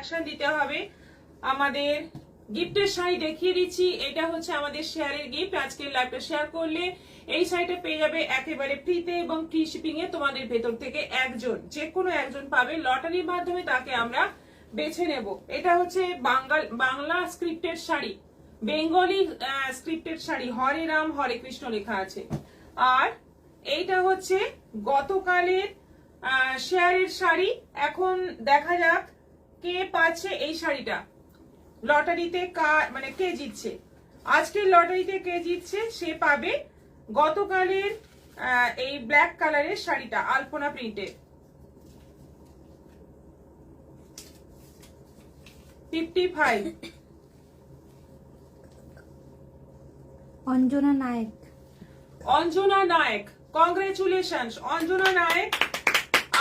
Action দিতে হবে। আমাদের গিফটের শাড়ি দেখিয়ে দিচ্ছি। এটা হচ্ছে আমাদের শেয়ারের গিফট। আজকের লাইভটা শেয়ার করলে এই শাড়িটা পেয়ে যাবে একেবারে ফ্রিতে এবং ফ্রি শিপিং এ। তোমাদের ভেতর থেকে একজন, যে কোনো একজন পাবে, লটারির মাধ্যমে তাকে আমরা বেছে নেব। এটা হচ্ছে Bangla scripted sari, Bengali scripted sari, Hare Ram Hare Krishna লেখা আছে। আর এইটা হচ্ছে গতকালের শেয়ারের শাড়ি। এখন দেখা যাক কে পাচ্ছে এই শাড়িটা, লটারিতে মানে কে জিতছে। আজকের লটারিতে কে জিতছে সে পাবে গতকালের এই ব্ল্যাক কালারের শাড়িটা, আলপনা প্রিন্টের। 55। অঞ্জনা নায়ক। অঞ্জনা নায়ক, কংগ্রেচুলেশন অঞ্জনা নায়ক,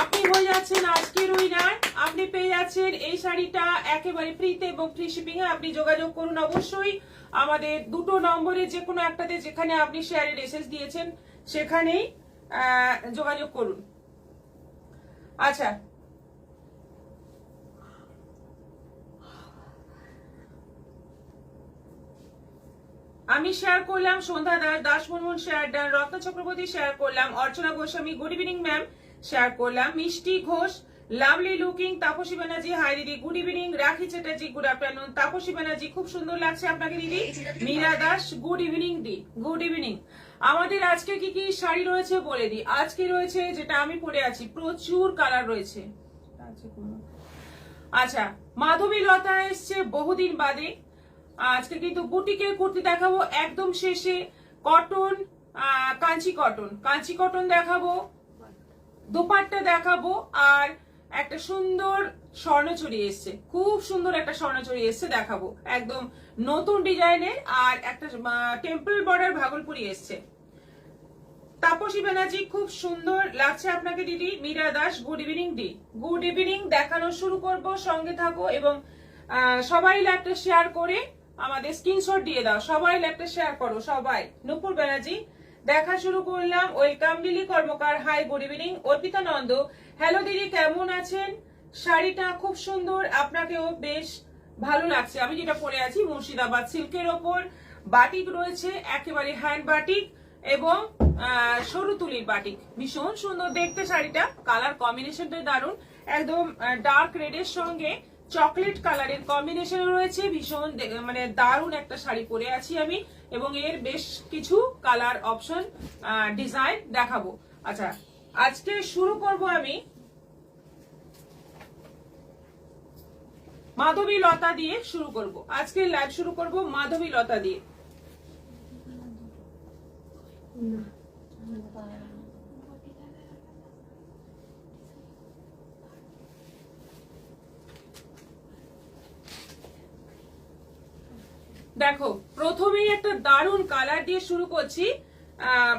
আপনি হয়ে যাচ্ছেন আজকের উইনার। আপনি পেয়ে যাচ্ছেন এই শাড়িটা একেবারে ফ্রিতে এবং ফ্রি শিপিং এ। আপনি যোগাযোগ করুন অবশ্যই আমাদের দুটো নম্বরে, যে কোনো একটাতে, যেখানে আপনি শেয়ারের মেসেজ দিয়েছেন সেখানেই যোগাযোগ করুন। আচ্ছা, আমি শেয়ার করলাম Sandhya Das, Das Munmun share done, Ratna Chakraborty share করলাম, Archana Goswami good evening ma'am share করলাম, Mishti Ghosh lovely looking, Tapasi Banerjee hi দিদি good evening, Rakhi Chatterjee good afternoon, Tapasi Banerjee খুব সুন্দর লাগছে আপনাকে দিদি, মীরা দাস গুড ইভিনিং দি, গুড ইভিনিং। আমাদের আজকে কি কি শাড়ি রয়েছে বলে দিই। আজকে রয়েছে যেটা আমি পরে আছি, প্রচুর কালার রয়েছে। আচ্ছা, মাধবী লতা এসছে বহুদিন বাদে। আজকে কিন্তু বুটিকের কুর্তি দেখাবো একদম শেষে, কটন, কাঞ্চি কটন দেখাবো, দোপাট্টা দেখাবো, আর একটা সুন্দর স্বর্ণচুরি এসছে, খুব সুন্দর একটা স্বর্ণচুরি এসছে দেখাবো, একদম নতুন ডিজাইনের। আর একটা টেম্পল বর্ডার ভাগলপুরি এসছে। তাপসী ব্যানার্জি খুব সুন্দর লাগছে আপনাকে দিদি, মীরা দাস গুড ইভিনিং দি, গুড ইভিনিং। দেখানো শুরু করব, সঙ্গে থাকো এবং সবাই লাইভটা শেয়ার করে আমাদের স্ক্রিনশট দিয়ে দাও, সবাই লাইভটা শেয়ার করো সবাই। নূপুর ব্যানার্জি দেখা শুরু করলাম, welcome. Lily Karmakar hi good evening. Arpita Nanda hello দিদি কেমন আছেন, শাড়িটা খুব সুন্দর, আপনাকেও বেশ ভালো লাগছে। আমি যেটা পরে আছি মুর্শিদাবাদ সিল্কের ওপর, বাটিক রয়েছে, একেবারে হ্যান্ড বাটিক এবং সরু তুলির বাটিক, ভীষণ সুন্দর দেখতে শাড়িটা। কালার কম্বিনেশনটা দারুণ, একদম ডার্ক রেডের সঙ্গে চকলেট কালারের কম্বিনেশন রয়েছে, ভীষণ মানে দারুণ একটা শাড়ি পরে আছি আমি, এবং এর বেশ কিছু কালার অপশন ডিজাইন দেখাবো। আচ্ছা, আজকে শুরু করব আমি মাধবী লতা দিয়ে শুরু করব। আজকে লাইভ শুরু করব মাধবী লতা দিয়ে। দেখো, প্রথমেই একটা দারুণ কালার দিয়ে শুরু করছি,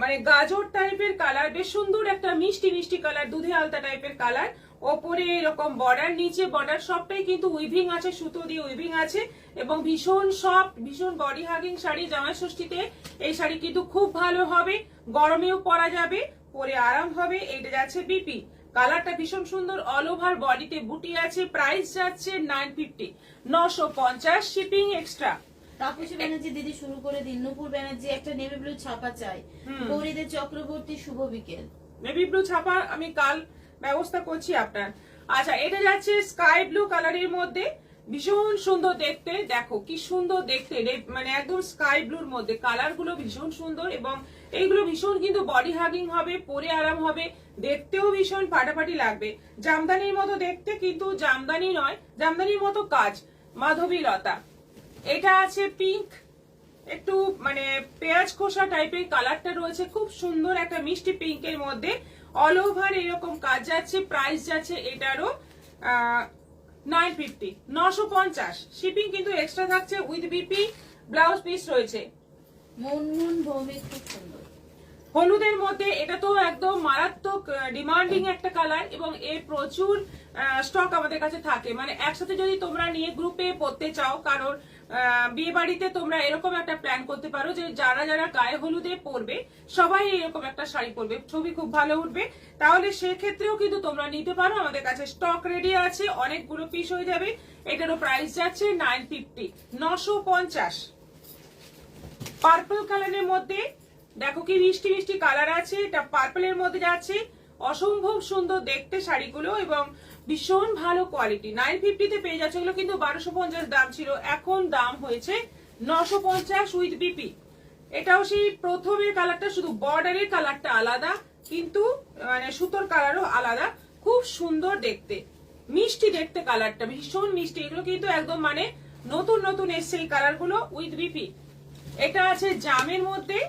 মানে গাজর টাইপের কালার, বেশ সুন্দর একটা মিষ্টি মিষ্টি কালার, দুধে আলতা টাইপের কালার। ওপরে এরকম বর্ডার, নিচে বর্ডার, সবটাই কিন্তু উইভিং আছে, সুতো দিয়ে উইভিং আছে, এবং ভীষণ সফট, ভীষণ বডি হাগিং শাড়ি। জামাই ষষ্ঠীতে এই শাড়ি কিন্তু খুব ভালো হবে, গরমেও পরা যাবে, পরে আরাম হবে। এটা যাচ্ছে বিপি, কালারটা ভীষণ সুন্দর, অল ওভার বডিতে বুটি আছে। প্রাইস যাচ্ছে 950, 950, শিপিং এক্সট্রা। তাপসী ব্যানার্জি দিদি শুরু করে দিন। নূপুর ব্যানার্জি একটা নেভি ব্লু ছাপা চাই। গৌরীদের চক্রবর্তী শুভ বিকেল। নেভি ব্লু ছাপা আমি কাল ব্যবস্থা করছি আপনার। আচ্ছা, এটা যাচ্ছে স্কাই ব্লু কালারের মধ্যে, ভীষণ সুন্দর দেখতে। দেখো কি সুন্দর দেখতে, মানে একদম স্কাই ব্লুর মধ্যে কালার গুলো ভীষণ সুন্দর, এবং এইগুলো ভীষণ কিন্তু বডি হাগিং হবে, পরে আরাম হবে, দেখতেও ভীষণ ফাটাফাটি লাগবে। জামদানির মতো দেখতে, কিন্তু জামদানি নয়, জামদানির মতো কাজ। মাধবী লতা। এটা আছে পিঙ্ক, একটু মানে পেঁয়াজ খোসা টাইপের কালারটা রয়েছে, খুব সুন্দর একটা মিষ্টি পিঙ্কের মধ্যে, অল ওভার এরকম কাজ যাচ্ছে। প্রাইস যাচ্ছে এটারও 950, 950, শিপিং কিন্তু এক্সট্রা থাকছে উইথ বিপি, ব্লাউজ পিস রয়েছে। মুনমুন ভৌমিক খুব সুন্দর হলুদের মধ্যে, এটা তো একদম মারাত্মক ডিমান্ডিং একটা কালার, এবং এর প্রচুর স্টক আমাদের কাছে থাকে। মানে একসাথে যদি তোমরা নিয়ে গ্রুপে পড়তে চাও, কারণ বিয়ে বাড়িতে তোমরা এরকম একটা প্ল্যান করতে পারো যে যারা যারা গায়ে হলুদে পরবে সবাই এরকম একটা শাড়ি পরবে, ছবি খুব ভালো উঠবে, তাহলে সেক্ষেত্রেও কিন্তু তোমরা নিতে পারো। আমাদের কাছে স্টক রেডি আছে, অনেকগুলো পিস হয়ে যাবে, এটারও প্রাইস যাচ্ছে 950, 950। পার্পল কালারের মধ্যে দেখো কি মিষ্টি মিষ্টি কালার আছে, এটা পার্পলের মধ্যে যাচ্ছে, অসম্ভব সুন্দর দেখতে শাড়িগুলো এবং ভীষণ ভালো কোয়ালিটি। 950 তে পেয়ে যাচ্ছে, এগুলো কিন্তু 1250 দাম ছিল, এখন দাম হয়েছে 950 উইথ বিপি। এটাও সেই প্রথমের কালারটা, শুধু বর্ডারের কালারটা আলাদা, কিন্তু মানে সুতোর কালারও আলাদা, খুব সুন্দর দেখতে, মিষ্টি দেখতে কালারটা, ভীষণ মিষ্টি। এগুলো কিন্তু একদম মানে নতুন নতুন এসছে এই কালার গুলো উইথ বিপি। এটা আছে জামের মধ্যে,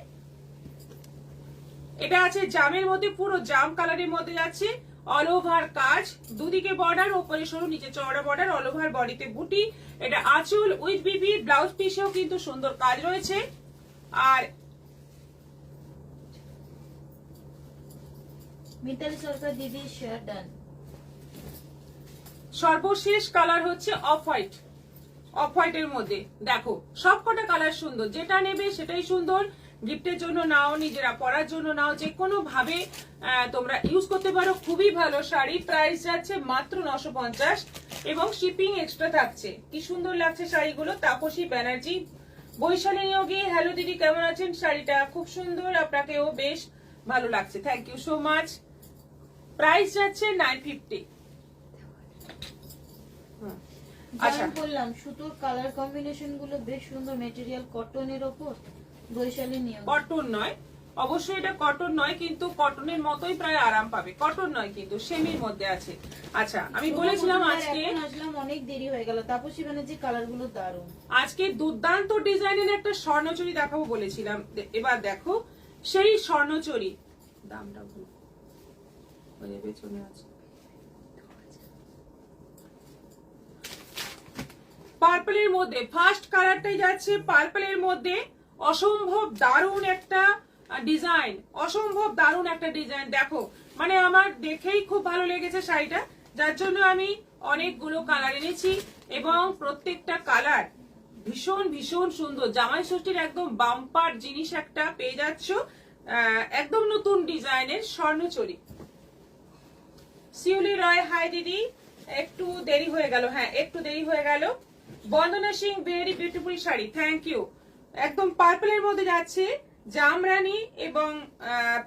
এটা আছে জামের মধ্যে, পুরো জাম কালারের মধ্যে যাচ্ছে, অল ওভার কাজ, দুদিকে বর্ডার, ওপরে সরু নিচে চওড়া বর্ডার, অল ওভার বডিতে বুটি। এটা আঁচল উইথ বিপি, ব্লাউজ পিসেও কিন্তু সুন্দর কাজ রয়েছে। আর মিতালি সরকার দিদি শেয়ার ডান। সর্বশেষ কালার হচ্ছে অফ হোয়াইট, অফ হোয়াইটের মধ্যে দেখো সবকটা কালার সুন্দর, যেটা নেবে সেটাই সুন্দর। গিফটের জন্য নাও, নিজেরা পরার জন্য নাও, যে কোনো ভাবে তোমরা ইউজ করতে পারো। খুবই ভালো শাড়ি, প্রাইস যাচ্ছে মাত্র 950 এবং শিপিং এক্সট্রা থাকছে। কি সুন্দর লাগছে শাড়িগুলো। তাপসী ব্যানার্জি বৈশালী নিয়োগী, হ্যালো দিদি কেমন আছেন? শাড়িটা খুব সুন্দর, আপনাকেও বেশ ভালো লাগছে, thank you so much. Price যাচ্ছে 950। আচ্ছা, বললাম সুতোর কালার কম্বিনেশন গুলো বেশ সুন্দর, মেটেরিয়াল কটনের ওপর, বৈশালী নিয়ম। কটন নয়, অবশ্যই এটা কটন নয়, কিন্তু কটনের মতোই প্রায় আরাম পাবে। কটন নয় কিন্তু সেমির মধ্যে আছে। আচ্ছা, আমি বলেছিলাম আজকে আসলাম অনেক দেরি হয়ে গেল। তাপসী ব্যানার্জি কালার গুলো দারুণ। আজকে দুর্দান্ত ডিজাইনের একটা স্বর্ণচুরি দেখাবো বলেছিলাম, এবার দেখো সেই স্বর্ণচুরি। দামটা ভুল হয়ে পেছনে আছে। পার্পলের মধ্যে ফার্স্ট কালারটাই যাচ্ছে, পার্পলের মধ্যে অসম্ভব দারুণ একটা ডিজাইন, অসম্ভব দারুণ একটা ডিজাইন। দেখো মানে আমার দেখেই খুব ভালো লেগেছে শাড়িটা, যার জন্য আমি অনেকগুলো কালার এনেছি এবং প্রত্যেকটা কালার ভীষণ ভীষণ সুন্দর। জামাই ষষ্ঠীর একদম বাম্পার জিনিস একটা পেয়ে যাচ্ছ, একদম নতুন ডিজাইনের স্বর্ণচুরি। শিউলি রয় হাই দিদি, একটু দেরি হয়ে গেল, হ্যাঁ একটু দেরি হয়ে গেল। Bandana Singh very beautiful sari, thank you. একদম পার্পলের মধ্যে যাচ্ছে, জামরানি এবং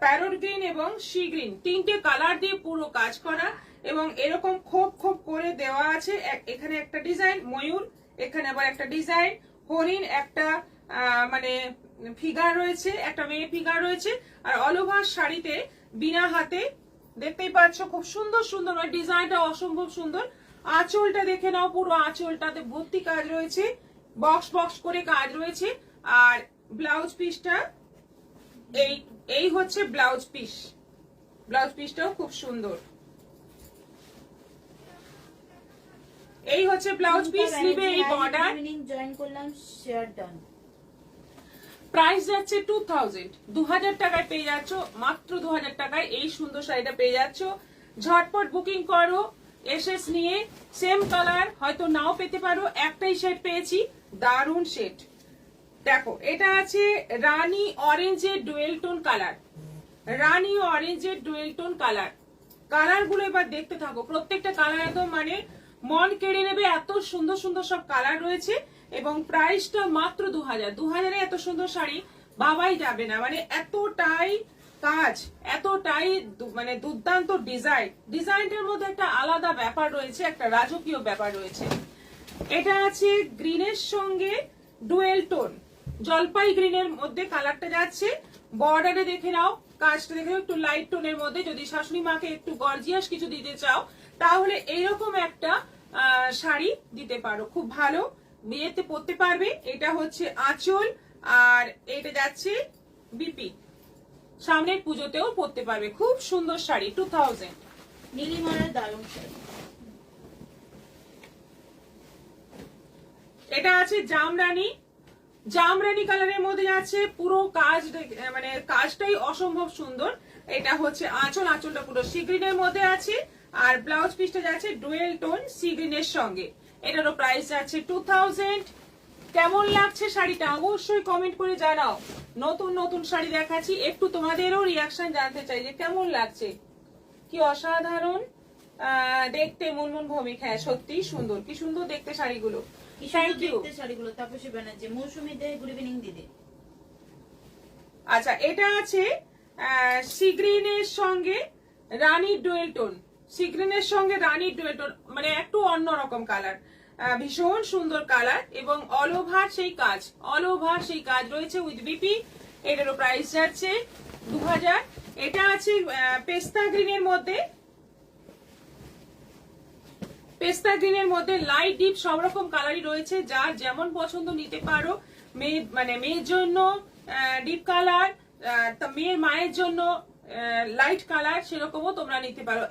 প্যারট গ্রিন এবং সি গ্রিন, তিনটে কালার দিয়ে পুরো কাজ করা এবং এরকম খোপ খোপ করে দেওয়া আছে। এখানে একটা ডিজাইন ময়ূর, এখানে আবার একটা ডিজাইন হরিণ, একটা মানে ফিগার রয়েছে, একটা মেয়ে ফিগার রয়েছে। আর অল ওভার শাড়িতে বিনা হাতে দেখতেই পাচ্ছ, খুব সুন্দর সুন্দর, মানে ডিজাইনটা অসম্ভব সুন্দর। আঁচলটা দেখে নাও, পুরো আঁচলটাতে ভর্তি কাজ রয়েছে, বক্স বক্স করে কাজ রয়েছে। আর ব্লাউজ পিসটা এই হচ্ছে ব্লাউজ পিস, ব্লাউজ পিসটাও খুব সুন্দর। এই হচ্ছে ব্লাউজ পিস, স্লিভে এই বর্ডার। জয়েন করলাম, শেয়ার ডান। প্রাইস যাচ্ছে 2000, 2000 টাকায় পেয়ে যাচ্ছ, মাত্র 2000 টাকায় এই সুন্দর শাড়িটা পেয়ে যাচ্ছ। ঝটপট বুকিং করো এসএস নিয়ে। সেম কালার হয়তো নাও পেতে পারো, একটাই শেড পেয়েছি, দারুণ শেড। দেখো এটা আছে রানী অরেঞ্জের ডুয়েল টোন কালার, রানী অরেঞ্জের ডুয়েল টোন কালার। কালার গুলো এবার দেখতে থাকো, প্রত্যেকটা কালার একদম মানে মন কেড়ে নেবে, এত সুন্দর সুন্দর সব কালার রয়েছে এবং প্রাইসটা মাত্র 2000। 2000-এ এত সুন্দর শাড়ি ভাবাই যাবে না, মানে এতটাই কাজ, এতটাই মানে দুর্দান্ত ডিজাইন। ডিজাইনটার মধ্যে একটা আলাদা ব্যাপার রয়েছে, একটা রাজকীয় ব্যাপার রয়েছে। এটা আছে গ্রিনের সঙ্গে ডুয়েল টোন, জলপাই গ্রিনের মধ্যে কালারটা যাচ্ছে। বর্ডারে দেখে নাও, কাজটা দেখে নাও, একটু লাইট টোনের মধ্যে। যদি শাশুড়ি মাকে একটু গর্জিয়াস কিছু দিতে চাও তাহলে এইরকম একটা শাড়ি দিতে পারো, খুব ভালো, বিয়েতে পরতে পারবে। এটা হচ্ছে আঁচল আর এটা যাচ্ছে বিপি, সামনের পুজোতেও পরতে পারবে, খুব সুন্দর শাড়ি। 2000। নীলিমার দারুণ শাড়ি। এটা আছে জামরানি, জামরানি কালারের মধ্যে আছে, পুরো কাজ মানে কাজটাই অসম্ভব সুন্দর। এটা হচ্ছে আঁচল, আঁচলটা পুরো সি গ্রিনের মধ্যে আছে আর ব্লাউজ পিসটা যাচ্ছে ডুয়েল টোন সি গ্রিনের সঙ্গে। এটারও প্রাইস যাচ্ছে 2000। কেমন লাগছে শাড়িটা অবশ্যই কমেন্ট করে জানাও। নতুন নতুন শাড়ি দেখাচ্ছি, একটু তোমাদেরও রিয়াকশন জানতে চাই যে কেমন লাগছে। কি অসাধারণ, দেখতে মুনমুন ভৌমিক, হ্যাঁ সত্যি সুন্দর, কি সুন্দর দেখতে শাড়িগুলো। কি থ্যাংক সুন্দর ইউ। দেখতে শাড়িগুলো। তাপসী ব্যানার্জি, মৌসুমী দে, গুড ইভিনিং দিদি। আচ্ছা, এটা আছে সি গ্রিনের সঙ্গে রানীর ডুয়েল টোন, সি গ্রিনের সঙ্গে রানীর ডুয়েল টোন, মানে একটু অন্যরকম কালার, ভীষণ সুন্দর কালার এবং অল ওভার সেই কাজ, অল ওভার সেই কাজ রয়েছে উইথ বিপি। এটারও প্রাইস যাচ্ছে 2000। এটা আছে পেস্তা গ্রিনের মধ্যে, পেস্তা গ্রিনের মধ্যে লাইট ডিপ সব রকম কালারই রয়েছে, যার যেমন পছন্দ নিতে পারো। মেয়ে মানে মেয়ের জন্য ডিপ কালার, মেয়ের মায়ের জন্য লাইট কালার, সেরকমও তোমরা নিতে পারো।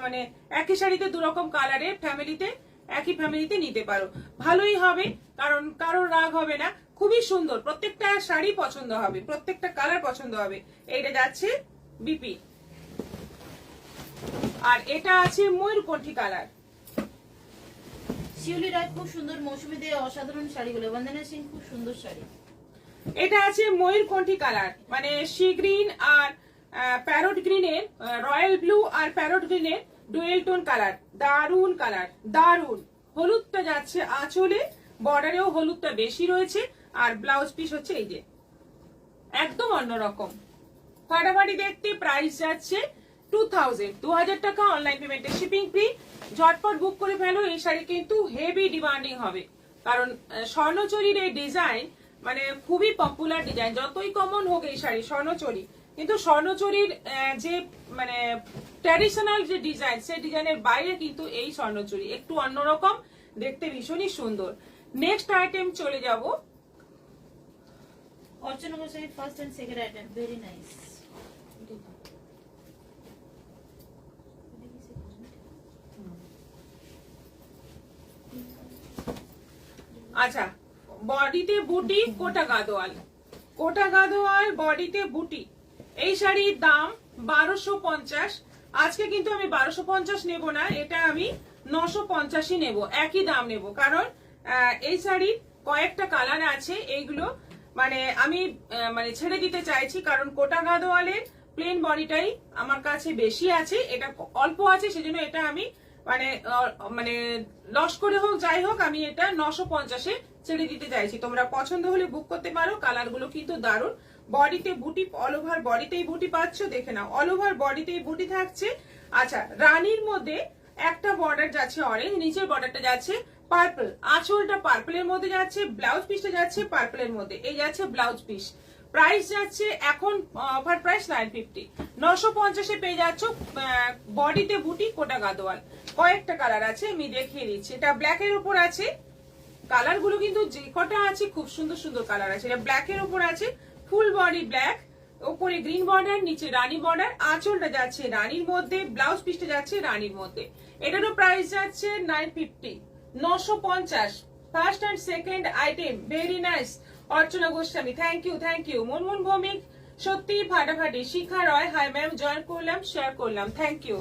মানে একই শাড়িতে দুরকম কালারের ফ্যামিলিতে, একই ফ্যামিলিতে নিতে পারো, ভালোই হবে, কারণ কারোর রাগ হবে না। খুবই সুন্দর, প্রত্যেকটা শাড়ি পছন্দ হবে, প্রত্যেকটা কালার পছন্দ হবে। এইটা যাচ্ছে বিপি। আর এটা আছে ময়ূরকণ্ঠী কালার। শিউলি রায় খুব সুন্দর, মৌসুমী দে অসাধারণ শাড়িগুলো, বন্দনা সিং খুব সুন্দর শাড়ি। এটা আছে ময়ূরকণ্ঠী কালার, মানে সি গ্রিন আর প্যারট গ্রিনের, রয়্যাল ব্লু আর প্যারট গ্রিনের ডুয়েল টোন কালার, দারুন কালার, দারুন। হলুদটা যাচ্ছে আঁচলে, বর্ডারেও হলুদটা বেশি রয়েছে, আর ব্লাউজ পিস হচ্ছে এই যে একদম অন্যরকম, ফাটাফাটি দেখতে। প্রাইস যাচ্ছে 2000, 2000 টাকা। অনলাইন পেমেন্টে শিপিং ফ্রি। ঝটপট বুক করে ফেলো, এই শাড়ি কিন্তু হেভি ডিমান্ডিং হবে, কারণ স্বর্ণচরীর এই ডিজাইন মানে খুবই পপুলার ডিজাইন, যতই কমন হোক এই শাড়ি স্বর্ণচরী, কিন্তু স্বর্ণচরীর যে মানে ট্র্যাডিশনাল যে ডিজাইন, সেই ডিজাইনের বাইরে কিন্তু এই স্বর্ণচরী একটু অন্যরকম দেখতে, ভীষণই সুন্দর। নেক্সট আইটেম চলে যাব। Archana Gosai first and second item, very nice. আচ্ছা, বডিতে বুটি, কোটা গাদোয়াল, কোটা গাদোয়াল বডিতে বুটি। এই শাড়ির দাম 1250। আজকে কিন্তু আমি 1250 নেব না, এটা আমি 950ই নেব, একই দাম নেব, কারণ এই শাড়ির কয়েকটা কালার আছে, এইগুলো মানে আমি মানে ছেড়ে দিতে চাইছি, কারণ কোটা গাদোয়ালের প্লেন বডিটাই আমার কাছে বেশি আছে, এটা অল্প আছে, সেজন্য এটা আমি মানে মানে লস করে হোক যাই হোক আমি এটা 950-এ ছেড়ে দিতে চাইছি। তোমরা পছন্দ হলে বুক করতে পারো, কালার গুলো কিন্তু দারুণ। বডিতে বুটি, অল ওভার বডিতেই বুটি পাচ্ছ, দেখে নাও, অল ওভার বডিতেই বুটি থাকছে। আচ্ছা, রানীর মধ্যে একটা বর্ডার যাচ্ছে অরেঞ্জ, নিচের বর্ডারটা যাচ্ছে পার্পল, আঁচলটা পার্পলের মধ্যে যাচ্ছে, ব্লাউজ পিসটা যাচ্ছে পার্পলের মধ্যে, এই যাচ্ছে ব্লাউজ পিস। প্রাইস যাচ্ছে এখন অফার প্রাইস 950, 950-এ পেয়ে যাচ্ছ বডিতে বুটি কোটা গাদোয়াল। কয়েকটা কালার আছে, আমি দেখিয়ে দিচ্ছি। এটা ব্ল্যাক এর উপর আছে, কালার গুলো কিন্তু যে কটা আছে খুব সুন্দর সুন্দর কালার আছে। এটা ব্ল্যাক এর উপর আছে, ফুল বডি ব্ল্যাক, উপরে গ্রিন বর্ডার, নিচে রানী বর্ডার, আঁচলটা যাচ্ছে রানীর মধ্যে, ব্লাউজ পিসটা যাচ্ছে রানীর মধ্যে। এটারও প্রাইস যাচ্ছে 950, 950। First and second item, very nice. Archana Goswami, thank you, thank you. Munmun Bhowmik, সত্যি ফাটাফাটি। Shikha Roy, hi ma'am, join করলাম, শেয়ার করলাম, থ্যাংক ইউ।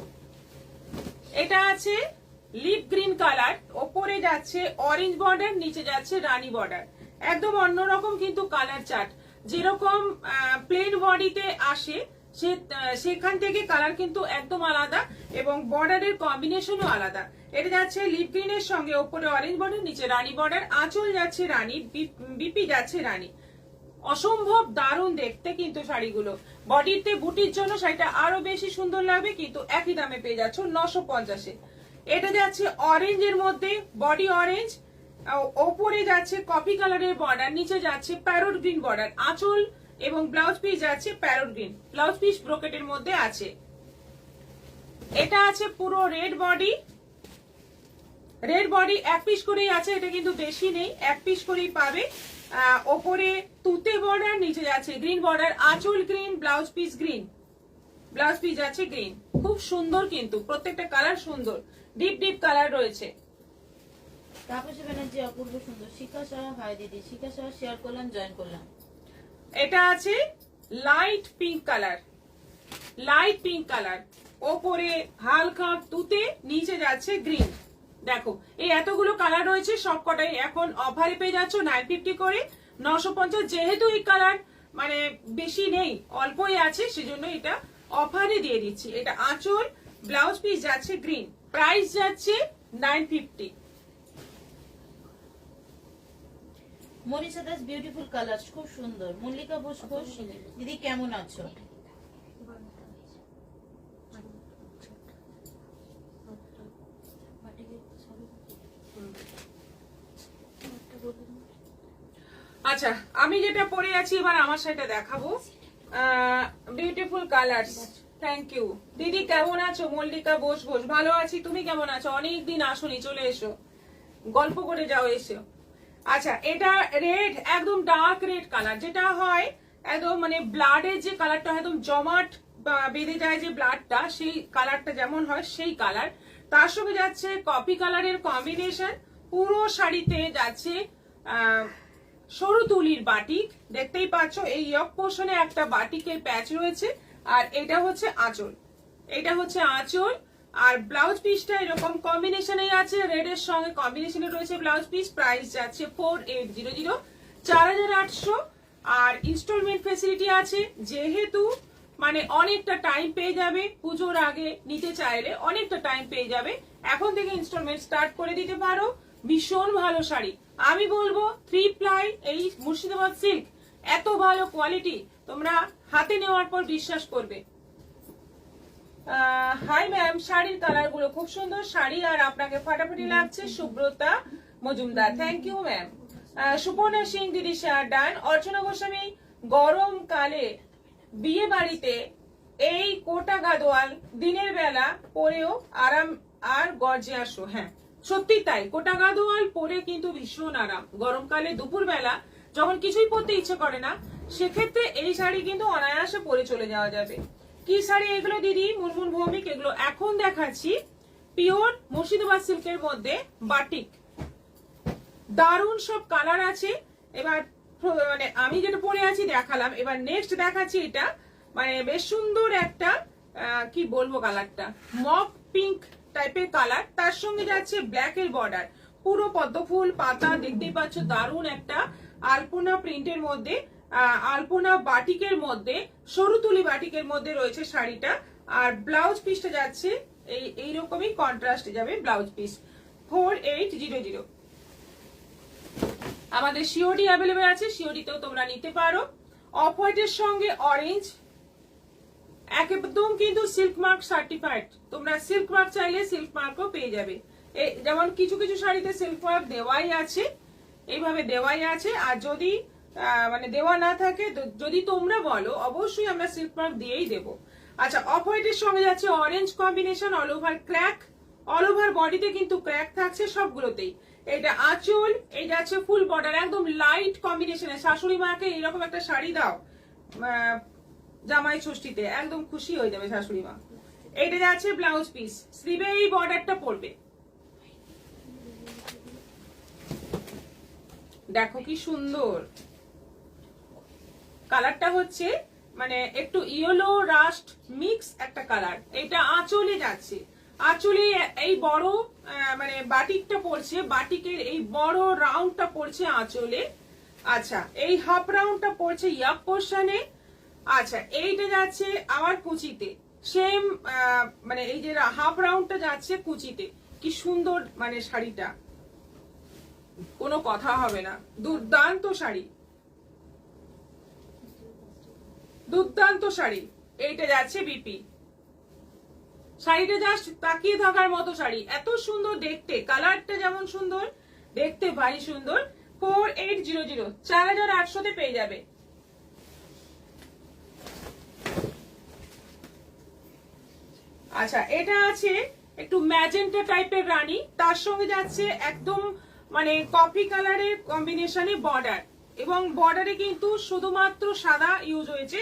এটা আছে লিপ গ্রিন কালার, ওপরে যাচ্ছে অরেঞ্জ বর্ডার, নিচে যাচ্ছে রানী বর্ডার, একদম অন্যরকম কিন্তু কালার চার্ট। যেরকম প্লেন বডিতে আসে সেখান থেকে কালার কিন্তু একদম আলাদা, এবং বর্ডারের কম্বিনেশনও আলাদা। এটা যাচ্ছে লিপ গ্রিনের সঙ্গে ওপরে অরেঞ্জ বর্ডার, নিচে রানী বর্ডার, আঁচল যাচ্ছে রানী, বিপি যাচ্ছে রানী। অসম্ভব দারুণ দেখতে কিন্তু শাড়িগুলো। বডিতে বুটির জন্য শাড়িটা আরো বেশি সুন্দর লাগবে, কিন্তু একই দামে পেয়ে যাচ্ছ 950-এ। এটা যাচ্ছে অরেঞ্জের মধ্যে, বডি অরেঞ্জ, ওপরে যাচ্ছে কফি কালারের বর্ডার, নিচে যাচ্ছে প্যারট গ্রিন বর্ডার, আঁচল এবং ব্লাউজ পিস যাচ্ছে প্যারট গ্রিন, ব্লাউজ পিস ব্রোকেটের মধ্যে আছে। এটা আছে পুরো রেড বডি, রেড বডি এক পিস করেই আছে, এটা কিন্তু বেশি নেই, এক পিস করেই পাবে। ওপরে তুতে বর্ডার, নিচে যাচ্ছে গ্রিন বর্ডার, আঁচল green, blouse piece green, blouse piece যাচ্ছে গ্রিন। খুব সুন্দর কিন্তু প্রত্যেকটা কালার সুন্দর, ডিপ ডিপ কালার রয়েছে। তাপসী ব্যানার্জি, অপূর্ব সুন্দর। শিখা শাহ, হাই দিদি। শিখা শাহ, শেয়ার করলাম, জয়েন করলাম। এটা আছে light pink colour, light pink colour, ওপরে হালকা তুতে, নিচে যাচ্ছে গ্রিন। দেখো এই এতগুলো কালার রয়েছে, সবকটাই এখন অফারে পেয়ে যাচ্ছ 950 করে, 950। যেহেতু এই কালার মানে বেশি নেই, অল্পই আছে, সেজন্য এটা অফারে দিয়ে দিচ্ছি। এটা আঁচল ব্লাউজ পিস যাচ্ছে গ্রিন, প্রাইস যাচ্ছে 950। মনীষা দাস বিউটিফুল কালার, খুব সুন্দর। মল্লিকা ঘোষ ঘোষ, দিদি কেমন আছো? আচ্ছা, আমি যেটা পরে আছি এবার আমার সেটা দেখাবো। Beautiful colours, thank you. দিদি কেমন আছো? মল্লিকা ঘোষ ঘোষ, ভালো আছি, তুমি কেমন আছো? অনেকদিন আসোনি, চলে এসো, গল্প করে যাও এসো। আচ্ছা, এটা রেড, একদম ডার্ক রেড কালার, যেটা হয় একদম মানে ব্লাডের যে কালারটা একদম জমাট বেঁধে যায় যে ব্লাডটা, সেই কালারটা যেমন হয় সেই কালার। তার সঙ্গে যাচ্ছে কফি কালারের কম্বিনেশন, পুরো শাড়িতে যাচ্ছে সরু তুলির বাটিক, দেখতেই পাচ্ছ এই ইয়ক পোর্শনে একটা বাটিকের প্যাচ রয়েছে, আর এটা হচ্ছে আঁচল, এটা হচ্ছে আঁচল। আর ব্লাউজ পিসটা এরকম কম্বিনেশনে আছে, রেড এর সঙ্গে কম্বিনেশনে রয়েছে ব্লাউজ পিস। প্রাইস যাচ্ছে 4800, 4800। আর ইনস্টলমেন্ট ফেসিলিটি আছে, যেহেতু মানে অনেকটা টাইম পেয়ে যাবে, পুজোর আগে নিতে চাইলে অনেকটা টাইম পেয়ে যাবে, এখন থেকে ইনস্টলমেন্ট স্টার্ট করে দিতে পারো। ভীষণ ভালো শাড়ি, আমি বলবো 3 প্লাই এই মুর্শিদাবাদ সিল্ক, এত ভালো কোয়ালিটি, তোমরা হাতে নেওয়ার পর বিশ্বাস করবে। হাই ম্যাম, শাড়ির কালার গুলো খুব সুন্দর শাড়ি, আর আপনাকে ফাটাফাটি লাগছে। Subrata Majumdar, thank you ma'am. Suparna Singh দিদি ডান। অর্চনা গোস্বামী, গরমকালে বিয়ে বাড়িতে এই কোটা গাদোয়াল দিনের বেলা পরেও আরাম আর গর্জিয়াস। হ্যাঁ সত্যি তাই, কোটা গাদোয়াল পরে কিন্তু ভীষণ আরাম। গরমকালে দুপুর বেলা যখন কিছুই পরতে ইচ্ছে করে না, সেক্ষেত্রে এই শাড়ি কিন্তু অনায়াসে পরে চলে যাওয়া যাবে। কি শাড়ি এগুলো দিদি? মুনমুন ভৌমিক, এগুলো এখন দেখাচ্ছি পিওর মুর্শিদাবাদ সিল্কের মধ্যে বাটিক, দারুণ সব কালার আছে। এবার মানে আমি যেটা পরে আছি দেখালাম, এবার নেক্সট দেখাচ্ছি এটা মানে বেশ সুন্দর একটা কি বলবো কালারটা, মক পিঙ্ক টাইপের কালার, তার সঙ্গে যাচ্ছে ব্ল্যাক এর বর্ডার, পুরো পদ্মফুল পাতা, দেখতেই পাচ্ছ, দারুণ একটা আলপনা প্রিন্টের মধ্যে, আলপনা বাটিকের মধ্যে, সরু তুলি বাটিকের মধ্যে রয়েছে শাড়িটা। আর ব্লাউজ পিসটা যাচ্ছে এইরকমই কন্ট্রাস্টে যাবে ব্লাউজ পিস। 4800। আমাদের সিওডি অ্যাভেলেবেল আছে, সিওডিতেও তোমরা নিতে পারো। অফ হোয়াইটের সঙ্গে অরেঞ্জ, একদম কিন্তু সিল্ক মার্ক সার্টিফাইড, তোমরা সিল্ক মার্ক চাইলে সিল্ক মার্কও পেয়ে যাবে। যেমন কিছু কিছু শাড়িতে সিল্ক মার্ক দেওয়াই আছে, এইভাবে দেওয়াই আছে। আর যদি মানে দেওয়া না থাকে, যদি তোমরা বলো, অবশ্যই আমরা সিল্ক মার্ক দিয়েই দেবো। আচ্ছা, অফ হোয়াইটের সঙ্গে যাচ্ছে orange combination, all over crack, all over বডিতে কিন্তু ক্র্যাক থাকছে সবগুলোতেই। এটা আঁচল, এই যাচ্ছে ফুল বর্ডার, একদম লাইট কম্বিনেশনে। শাশুড়ি মাকে এরকম একটা শাড়ি দাও জামাই ষষ্ঠীতে, একদম খুশি হয়ে যাবে শাশুড়ি মা। এটা যাচ্ছে ব্লাউজ পিস, স্লিভে এই বর্ডারটা পড়বে, দেখো কি সুন্দর কালারটা হচ্ছে, মানে একটু ইয়েলো রাস্ট মিক্স একটা কালার। এটা আঁচলে যাচ্ছে, আঁচলে এই বড় মানে বাটিকটা পড়ছে, বাটিকের এই বড় রাউন্ডটা পড়ছে আঁচলে। আচ্ছা, এই হাফ রাউন্ডটা পড়ছে ইয়াক পোর্শনে। আচ্ছা, এইটা যাচ্ছে আমার কুচিতে, সেম মানে এই যে হাফ রাউন্ডটা যাচ্ছে কুচিতে। কি সুন্দর মানে শাড়িটা, কোনো কথা হবে না, দুর্দান্ত শাড়ি, দুর্দান্ত শাড়ি। এইটা যাচ্ছে বিপি, শাড়িটা জাস্ট তাকিয়ে থাকার মতো শাড়ি, এত সুন্দর দেখতে, কালারটা যেমন সুন্দর দেখতে, ভারী সুন্দর। 4800, 4800 পেয়ে যাবে। আচ্ছা, এটা আছে একটু ম্যাজেন্টা টাইপের রানী, তার সঙ্গে যাচ্ছে একদম মানে কফি কালারের কম্বিনেশনে বর্ডার, এবং বর্ডারে কিন্তু শুধুমাত্র সাদা ইউজ হয়েছে,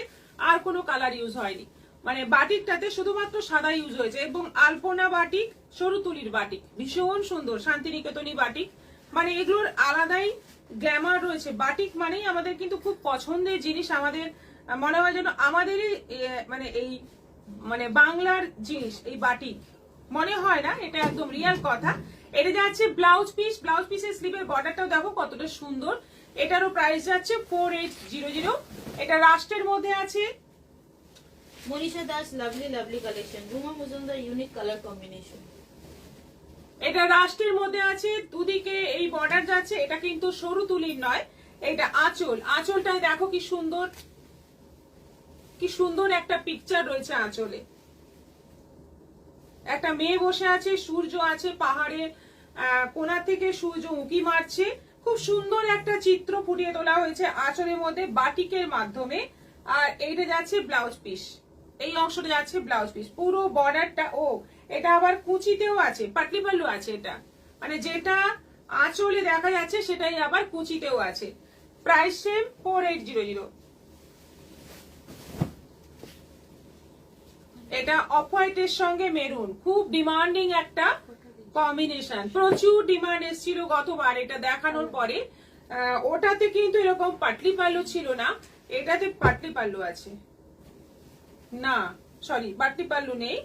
আর কোনো কালার ইউজ হয়নি। মানে বাটিকটাতে শুধুমাত্র সাদা ইউজ হয়েছে, এবং আলপনা বাটিক, সরু তুলির বাটিক, ভীষণ সুন্দর শান্তিনিকেতনী বাটিক। মানে এগুলোর আলাদাই গ্ল্যামার রয়েছে। বাটিক মানেই আমাদের কিন্তু খুব পছন্দের জিনিস, আমাদের মনে হয় যেন আমাদেরই মানে এই মানে বাংলার জিনিস এই বাটিক, মনে হয় না? এটা একদম রিয়াল কথা। এটা যাচ্ছে ব্লাউজ পিস, ব্লাউজ পিসের স্লিভের বর্ডারটাও দেখো কতটা সুন্দর। এটারও প্রাইস যাচ্ছে 4800। এটা রাস্টের মধ্যে আছে, Manisha Das lovely lovely collection, Ruma Majumdar unique colour combination. এটা রাষ্ট্রের মধ্যে আছে, দুদিকে এই বর্ডার যাচ্ছে। এটা কিন্তু সরু তুলির নয়, এটা আঁচল। আঁচলটায় দেখো কি সুন্দর, কি সুন্দর একটা পিকচার রয়েছে আঁচলে। একটা মেয়ে বসে আছে, সূর্য আছে, পাহাড়ের কোণা থেকে সূর্য উঁকি মারছে। খুব সুন্দর একটা চিত্র ফুটিয়ে তোলা হয়েছে আঁচলের মধ্যে বাটিকের মাধ্যমে। আর এইটা যাচ্ছে ব্লাউজ পিস, এই অংশটা যাচ্ছে ব্লাউজ পিস। পুরো বর্ডারটা, ও এটা আবার কুচিতেও আছে, পাটলি পাল্লু আছে। এটা মানে যেটা আঁচলে দেখা যাচ্ছে সেটাই আবার কুচিতেও আছে। Price same 4800। এটা অফ হোয়াইটের সঙ্গে মেরুন, খুব ডিমান্ডিং একটা কম্বিনেশন। প্রচুর ডিমান্ড এসেছিল গতবার এটা দেখানোর পরে। ওটাতে কিন্তু এরকম পাটলি পাল্লু ছিল না, এটাতে পাটলি পাল্লু আছে। না সরি, পাটলি পাল্লু নেই,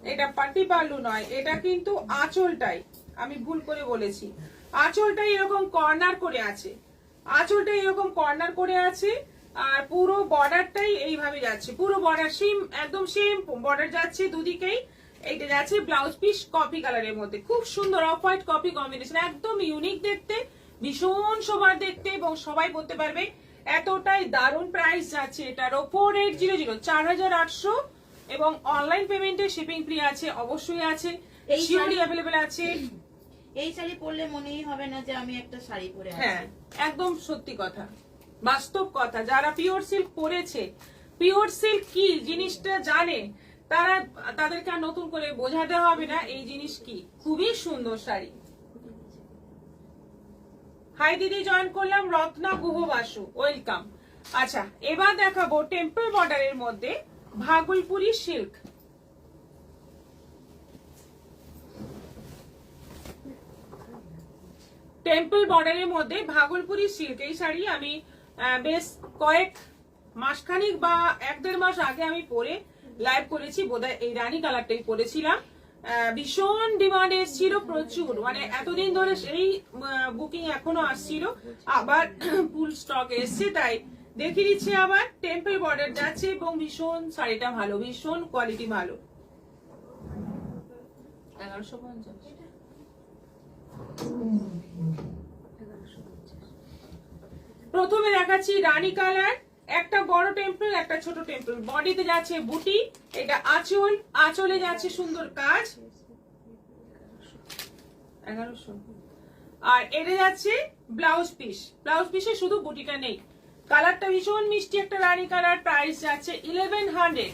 এটা পাটলি পাল্লু নয়, এটা কিন্তু আঁচলটাই, আমি ভুল করে বলেছি। আঁচলটাই এরকম কর্নার করে আছে, আঁচলটাই এরকম কর্নার করে আছে। আর পুরো বর্ডারটাই এইভাবে যাচ্ছে, পুরো বর্ডার সেম, একদম সেম বর্ডার যাচ্ছে দুদিকেই। এইটা যাচ্ছে ব্লাউজ পিস কফি কালারের মধ্যে, খুব সুন্দর অফ হোয়াইট কফি কম্বিনেশন, একদম ইউনিক দেখতে, ভীষণ সবার দেখতে, এবং সবাই বলতে পারবে এতটাই দারুণ প্রাইস যাচ্ছে এটারও 4800, 4800। এবং অনলাইন পেমেন্টে শিপিং ফ্রি আছে, অবশ্যই আছে, এই শিওরি অ্যাভেলেবেল আছে। এই শাড়ি পরলে মনেই হবে না যে আমি একটা শাড়ি পরে আছি। হ্যাঁ, একদম সত্যি কথা, বাস্তব কথা। যারা পিওর সিল্ক পরেছে, পিওর সিল্ক কি জিনিসটা জানে, তারা, তাদেরকে আর নতুন করে বোঝাতে হবে না এই জিনিস কি। খুবই সুন্দর শাড়ি। হাই দিদি, জয়েন করলাম। রত্না গুহ বাসু, ওয়েলকাম। আচ্ছা, এবার দেখাবো টেম্পল বর্ডারের মধ্যে ভাগলপুরি সিল্ক। টেম্পল বর্ডারের মধ্যে ভাগলপুরি সিল্ক। এই শাড়ি আমি বেশ কয়েক মাসখানিক বা 1-1.5 মাস আগে আমি পরে লাইভ করেছি, বোধহয় এই রানী কালারটাই পরেছিলাম। ভীষণ ডিমান্ড এসেছিল প্রচুর, মানে এতদিন ধরে সেই বুকিং এখনো আসছিল, আবার ফুল স্টক এসছে, তাই দেখিয়ে দিচ্ছে আবার। টেম্পল বর্ডার যাচ্ছে এবং ভীষণ শাড়িটা ভালো, ভীষণ কোয়ালিটি ভালো। 1150। প্রথমে দেখাচ্ছি রানী কালার, একটা বড় টেম্পল, একটা ছোট টেম্পল। বডিতে যাচ্ছে বুটি, এটা আঁচল, আঁচলে যাচ্ছে সুন্দর কাজ। 1100। আর এটা যাচ্ছে ব্লাউজ পিস, ব্লাউজ পিসে শুধু বুটিটা নেই। কালারটা ভীষণ মিষ্টি একটা রানী কালার। প্রাইস যাচ্ছে 1100।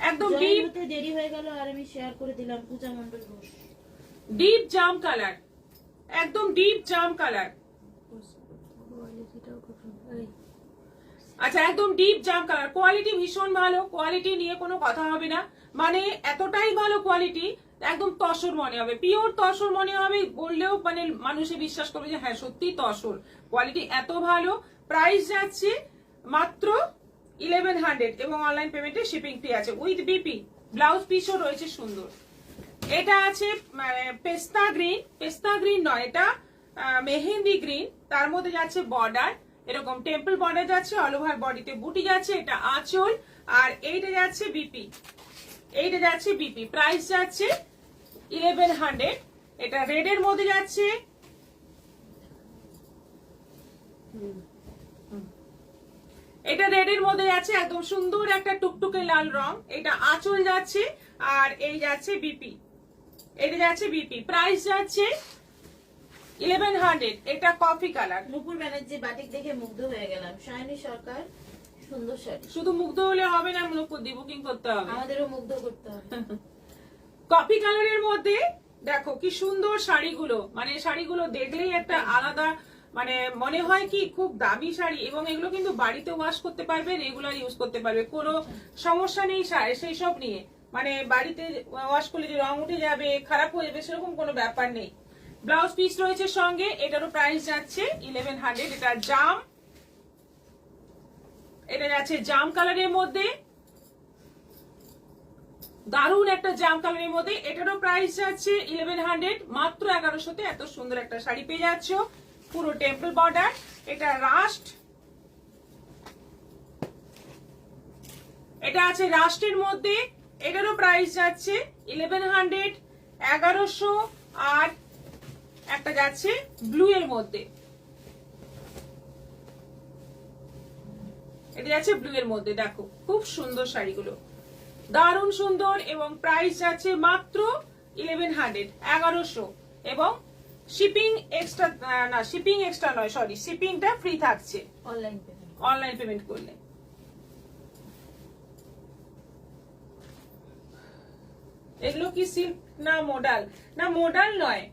একদম ডিপ, দেরি হয়ে গেল আর আমি শেয়ার করে দিলাম। পূজা মণ্ডল ঘোষ, ডিপ জাম কালার, একদম ডিপ জাম কালার। আচ্ছা, একদম ডিপ জাম কালার, কোয়ালিটি ভীষণ ভালো, কোয়ালিটি নিয়ে কোনো কথা হবে না। মানে এতটাই ভালো কোয়ালিটি, একদম তসর মনে হবে, পিওর তসর মনে হবে, বললেও মানে মানুষে বিশ্বাস করবে যে হ্যাঁ সত্যি তসর। কোয়ালিটি এত ভালো। প্রাইস যাচ্ছে মাত্র 1100 এবং অনলাইন পেমেন্টে শিপিং ফ্রি আছে উইথ বিপি। ব্লাউজ পিসও রয়েছে সুন্দর। এটা আছে পেস্তা গ্রিন, পেস্তা গ্রিন নয়, এটা মেহেন্দি গ্রিন, তার মধ্যে যাচ্ছে বর্ডার, এরকম টেম্পল বর্ডার যাচ্ছে, অল ওভার বডিতে বুটি যাচ্ছে, এটা আঁচল। আর এইটা যাচ্ছে বিপি, এইটা যাচ্ছে বিপি। প্রাইস যাচ্ছে 1100। এটা রেডের মধ্যে যাচ্ছে, এটা রেডের মধ্যে যাচ্ছে, একদম সুন্দর একটা টুকটুকে লাল রং। এটা আঁচল যাচ্ছে, আর এই যাচ্ছে বিপি, এটা যাচ্ছে বিপি। প্রাইস যাচ্ছে 1100। এটা কফি কালার। নুপুর ব্যানার্জি বাটিক দেখে মুগ্ধ হয়ে গেলাম। শাইনি সরকার, সুন্দর শাড়ি। শুধু মুগ্ধ হলে হবে না, নুপুর দি বুকিং করতে হবে, আমাদেরও মুগ্ধ করতে হবে। কফি কালারের মধ্যে দেখো কি সুন্দর শাড়িগুলো, মানে শাড়িগুলো দেখলেই একটা আলাদা, মানে মনে হয় কি খুব দামি শাড়ি। এবং এগুলো কিন্তু বাড়িতে ওয়াশ করতে পারবে, রেগুলার ইউজ করতে পারবে, কোনো সমস্যা নেই সেই সব নিয়ে। মানে বাড়িতে ওয়াশ করলে যে রং উঠে যাবে, খারাপ হয়ে যাবে, সেরকম কোনো ব্যাপার নেই। ব্লাউজ পিস রয়েছে সঙ্গে, এটারও প্রাইস যাচ্ছে 1100। এটা জাম, এটা যাচ্ছে জাম কালারের মধ্যে, দারুণ একটা জাম কালারের মধ্যে। এটারও প্রাইস যাচ্ছে 1100। মাত্র 1100-তে এত সুন্দর একটা শাড়ি পেয়ে যাচ্ছ, পুরো টেম্পল বর্ডার। এটা রাস্ট, এটা আছে রাষ্ট্রের মধ্যে, এটারও প্রাইস যাচ্ছে 1100, 1100, আর একটা যাচ্ছে ব্লু এর মধ্যে, এটা যাচ্ছে ব্লু এর মধ্যে। দেখো খুব সুন্দর শাড়িগুলো, দারুণ সুন্দর, এবং প্রাইস যাচ্ছে মাত্র 1100, 1100, এবং শিপিং এক্সট্রা, না শিপিং এক্সট্রা নয়, সরি, শিপিংটা ফ্রি থাকছে অনলাইন পেমেন্ট করলে। এগুলো কি সিল্ক না মডাল? না মডাল নয়,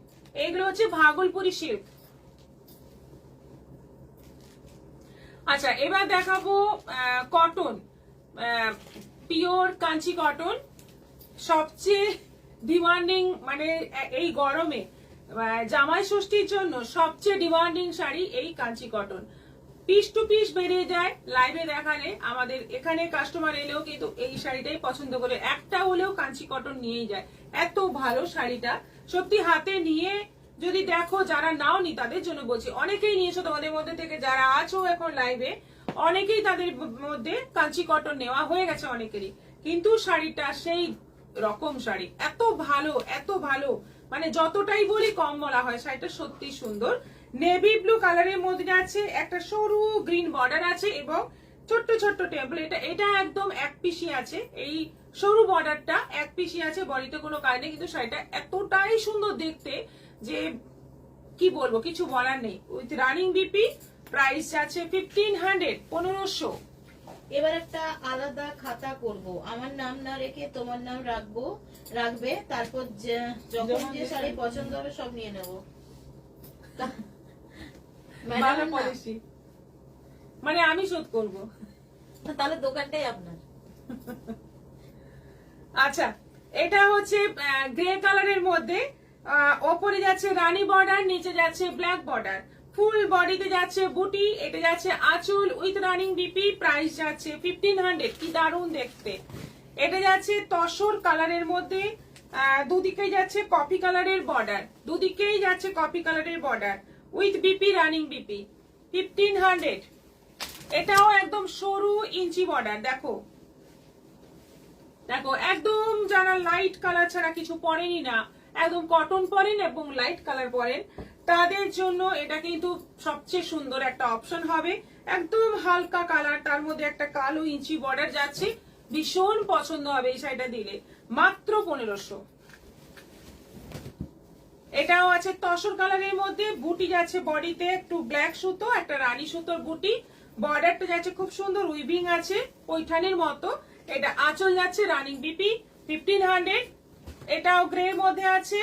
এগুলো হচ্ছে ভাগলপুরি সিল্ক। আচ্ছা এবার দেখাবো কটন, পিওর কাঞ্চি কটন, সবচেয়ে ডিমান্ডিং, মানে এই গরমে জামাই ষষ্ঠীর জন্য সবচেয়ে ডিমান্ডিং শাড়ি এই Kanchi cotton. Piece to piece বেরিয়ে যায় লাইভে দেখালে, আমাদের এখানে কাস্টমার এলেও কিন্তু এই শাড়িটাই পছন্দ করে, একটা হলেও কাঞ্চি কটন নিয়েই যায়। এত ভালো শাড়িটা, সত্যি হাতে নিয়ে যদি দেখো, যারা নাওনি তাদের জন্য বলছি, অনেকেই নিয়েছো তোমাদের মধ্যে থেকে, যারা আছো এখন লাইভে অনেকেই, তাদের মধ্যে কাঞ্চি কটন নেওয়া হয়ে গেছে অনেকেরই, কিন্তু শাড়িটা সেই রকম শাড়ি, এত ভালো, এত ভালো, মানে যতটাই বলি কম বলা হয়। শাড়িটা সত্যি সুন্দর, নেভি ব্লু কালারের মধ্যে আছে, একটা সরু গ্রিন বর্ডার আছে এবং ছোট্ট ছোট্ট টেম্পল। এটা একদম এক পিসি আছে, এই সরু বর্ডারটা এক পিসি আছে, বডিতে কোনো কাজ নেই, কিন্তু শাড়িটা এতটাই সুন্দর দেখতে যে কি বলবো, কিছু বলার নেই। উইথ রানিং বিপি, প্রাইস আছে 1500, 1500। এবার একটা আলাদা খাতা করব, আমার নাম না রেখে তোমার নাম রাখবে, তারপর যখন যে শাড়ি পছন্দ হবে সব নিয়ে নেবো। ম্যাডাম পলিসি মানে আমি শোধ করব, তাহলে দোকানটাই আপনার। আচ্ছা এটা হচ্ছে গ্রে কালারের মধ্যে, ওপরে যাচ্ছে রানী বর্ডার, নিচে যাচ্ছে ব্ল্যাক বর্ডার, ফুল বডিতে যাচ্ছে বুটি, এটা যাচ্ছে আঁচল উইথ রানিং বিপি, প্রাইস যাচ্ছে 1500। কি দারুণ দেখতে। এটা যাচ্ছে তসর কালারের মধ্যে, দুদিকেই যাচ্ছে কফি কালারের বর্ডার, দুদিকেই যাচ্ছে কফি কালারের border with BP, running BP, 1500। এটাও একদম সরু ইঞ্চি বর্ডার। দেখো দেখো একদম যারা লাইট কালার ছাড়া কিছু পরেনি না, একদম কটন পরেন এবং লাইট কালার পরেন, তাদের জন্য এটা কিন্তু সবচেয়ে সুন্দর একটা অপশন হবে। একদম হালকা কালার, তার মধ্যে একটা কালো ইঞ্চি বর্ডার যাচ্ছে, ভীষণ পছন্দ হবে এই শাড়িটা দিলে। মাত্র 1500। এটাও আছে তসর কালারের মধ্যে, বুটি যাচ্ছে বডিতে একটু ব্ল্যাক সুতো, একটা রানী সুতোর বুটি, বর্ডারটা যাচ্ছে খুব সুন্দর উইভিং আছে পৈঠানির মতো। এটা আঁচল যাচ্ছে রানিং বিপি, 1500। এটাও গ্রে মধ্যে আছে,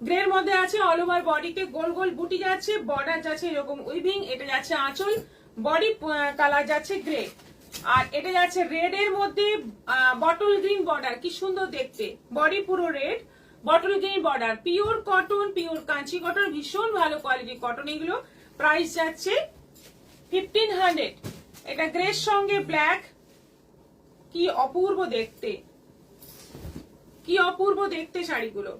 গ্রের মধ্যে আছে, অল ওভার বডিতে গোল গোল বুটি যাচ্ছে, বর্ডার যাচ্ছে এরকম উইভিং, এটা যাচ্ছে আঁচল, বডি কালার যাচ্ছে গ্রে, আর এটা যাচ্ছে রেড এর মধ্যে বটল গ্রিন বর্ডার, কি সুন্দর দেখতে, বডি পুরো red, bottle green border, pure cotton, pure Kanchi cotton, ভীষণ ভালো কোয়ালিটি কটন এগুলো। প্রাইস যাচ্ছে 1500। এটা গ্রের সঙ্গে ব্ল্যাক, কি অপূর্ব দেখতে, কি অপূর্ব দেখতে শাড়িগুলো,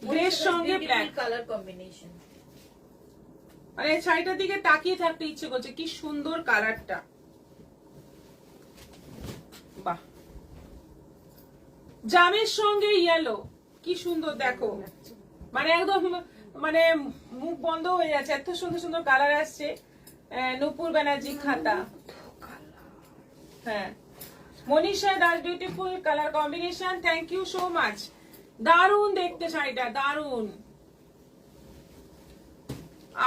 গ্রের সঙ্গে ব্ল্যাক কালার কম্বিনেশন। মানে শাড়িটার দিকে তাকিয়ে থাকতে ইচ্ছে করছে, কি সুন্দর কালারটা, বাহ। জামের সঙ্গে ইয়েলো, কি সুন্দর দেখো, মানে একদম মানে মুখ বন্ধ হয়ে যাচ্ছে, এত সুন্দর সুন্দর কালার আসছে। নূপুর ব্যানার্জি খাতা, হ্যাঁ, Manisha Das beautiful colour combination, thank you so much. দারুন দেখতে শাড়িটা, দারুন।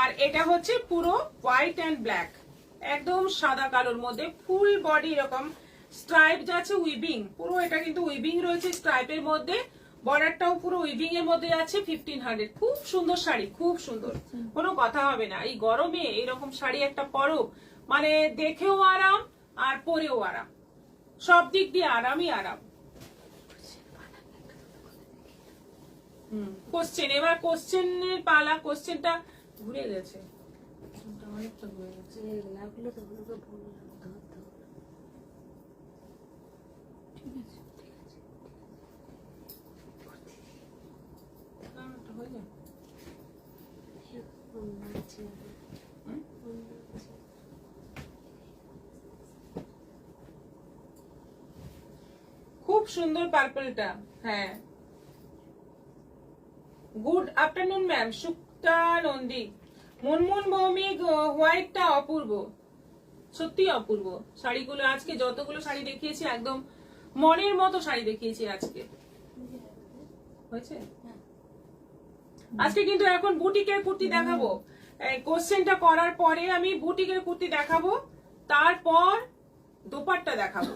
আর এটা হচ্ছে পুরো হোয়াইট এন্ড ব্ল্যাক, একদম সাদা কালোর মধ্যে, ফুল বডি এরকম স্ট্রাইপ যাচ্ছে উইভিং, পুরো এটা কিন্তু উইভিং রয়েছে স্ট্রাইপের মধ্যে, বর্ডারটাও পুরো উইভিং এর মধ্যে আছে, 1500। খুব সুন্দর শাড়ি, খুব সুন্দর, কোনো কথা হবে না। এই গরমে এরকম শাড়ি একটা পরো, মানে দেখেও আরাম আর পরেও আরাম, সব দিক দিয়ে আরামই আরাম। কোশ্চেন, এবার কোশ্চেনের পালা, কোশ্চেনটা ঘুরে গেছে, অনেকটা ঘুরে গেছে। হয়ে যায়। খুব সুন্দর পার্পলটা। হ্যাঁ, good afternoon ma'am. Sukta Nandi, Munmun Bhowmik, হোয়াইটটা অপূর্ব, সত্যি অপূর্ব শাড়িগুলো। আজকে যতগুলো শাড়ি দেখিয়েছি একদম মনের মতো শাড়ি দেখিয়েছি আজকে। হয়েছে? আজকে কিন্তু এখন বুটিকের কুর্তি দেখাবো। কোশ্চেনটা করার পরে আমি বুটিকের কুর্তি দেখাবো, তারপর দোপাট্টা দেখাবো।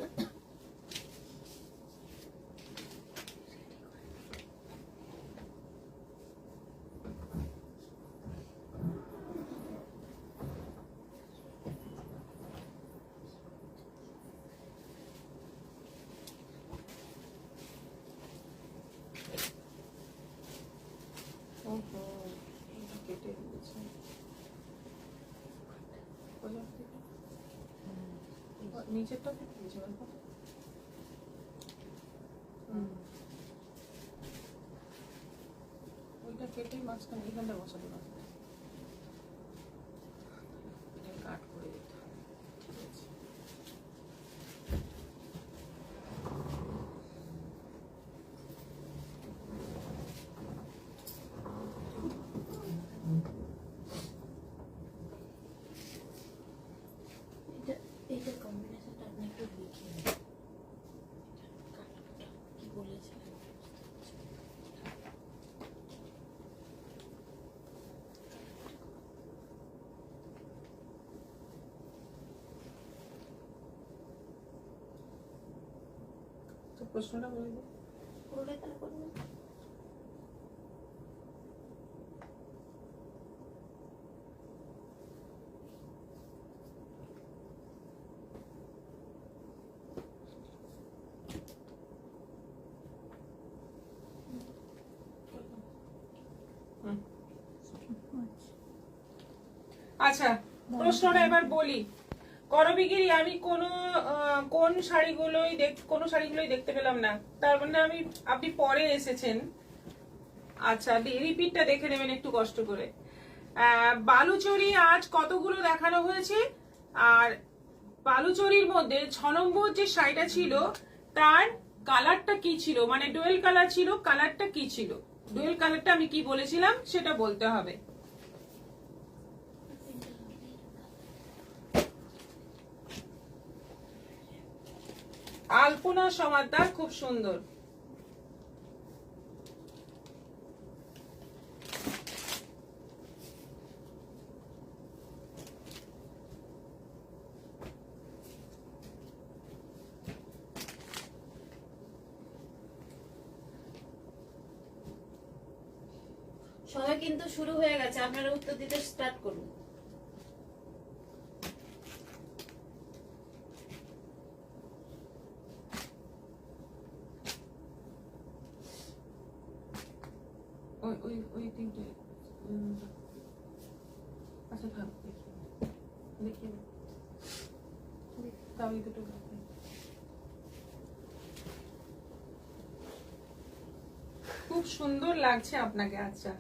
কেটে দিয়েছে নিচেরটা কেটে দিয়েছে। ওইটা কেটে মাঝখানে এখানটা বসাতে পারবে, কাট করে দিতে হবে। ঠিক আছে, এটা কম্বিনেশনটা আপনি একটু লিখে কি বলেছিলেন। তো প্রশ্নটা বলে দিই। পুরোটাই তাহলে করবেন। আচ্ছা, প্রশ্নটা এবার বলি। করবিগিরি আমি কোন শাড়িগুলোই দেখতে পেলাম না, তার মানে আপনি পরে এসেছেন। আচ্ছা, রিপিটটা দেখে নেবেন একটু কষ্ট করে। বালুচরি আজ কতগুলো দেখানো হয়েছে, আর বালুচরির মধ্যে 6 নম্বর যে শাড়িটা ছিল তার কালারটা কি ছিল, মানে ডুয়েল কালার ছিল, কালারটা কি ছিল, ডুয়েল কালারটা আমি কি বলেছিলাম সেটা বলতে হবে। আলপনা সমাদার, খুব সুন্দর। সময় কিন্তু শুরু হয়ে গেছে, আপনারা উত্তর দিতে স্টার্ট করুন। ওই তিনটে। আচ্ছা থাক, দেখিয়ে তাও এই দুটো। খুব সুন্দর লাগছে আপনাকে। আচ্ছা,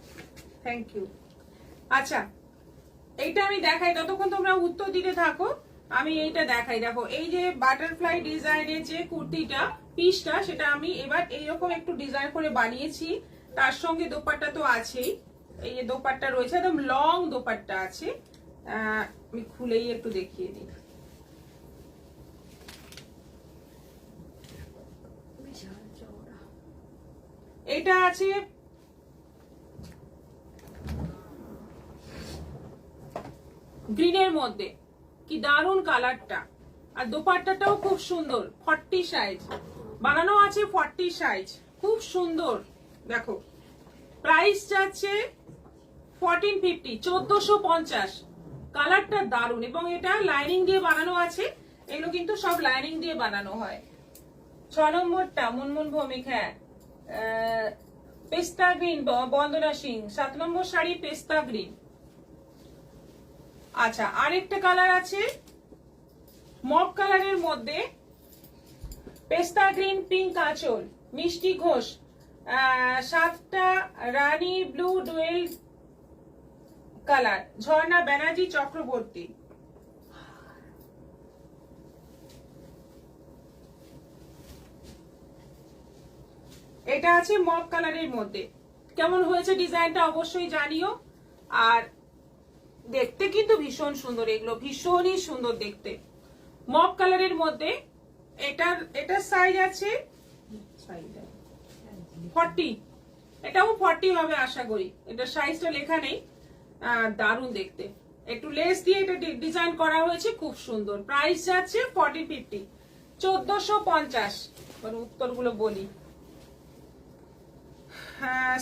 থ্যাংক ইউ। আচ্ছা, এইটা আমি দেখাই, ততক্ষণ তোমরা উত্তর দিতে থাকো। আমি এইটা দেখাই, দেখো এই যে বাটারফ্লাই ডিজাইনের যে কুর্তিটা পিসটা, সেটা আমি এবার এইরকম একটু ডিজাইন করে বানিয়েছি। তার সঙ্গে দোপাট্টা তো আছেই, এই যে দোপাট্টা রয়েছে, একদম লং দোপাট্টা আছে। আমি খুলেই একটু দেখিয়ে দিই। এটা আছে গ্রিনের মধ্যে, কি দারুন কালারটা, আর দোপাট্টাটাও খুব সুন্দর। 40 সাইজ বানানো আছে, 40 সাইজ, খুব সুন্দর। দেখো প্রাইস যাচ্ছে 1450, 1450। কালারটা দারুন, এবং এটা লাইনিং দিয়ে বানানো আছে। এগুলো কিন্তু সব লাইনিং দিয়ে বানানো হয়। 6 নম্বরটা মুনমুন ভৌমিক, হ্যাঁ, পেস্তা গ্রিন বন্দনা সিং। 7 নম্বর শাড়ি পেস্তা গ্রিন। আচ্ছা, আরেকটা কালার আছে মপ কালারের মধ্যে, পেস্তা গ্রিন পিঙ্ক আঁচল, মিষ্টি ঘোষ। 7টা রানী ব্লু ডুয়েল কালার, ঝর্ণা ব্যানার্জি চক্রবর্তী। এটা আছে মপ কালারের মধ্যে। কেমন হয়েছে ডিজাইনটা অবশ্যই জানিও। আর দেখতে কিন্তু ভীষণ সুন্দর, এগুলো ভীষণই সুন্দর দেখতে। মপ কালারের মধ্যে এটার সাইজ আছে 40, এটাও 40 হবে আশা করি, এটা সাইজটা লেখা নেই। দারুণ দেখতে, একটু লেস দিয়ে এটা ডিজাইন করা হয়েছে, খুব সুন্দর। প্রাইস যাচ্ছে 40-50, 1450। উত্তরগুলো বলি।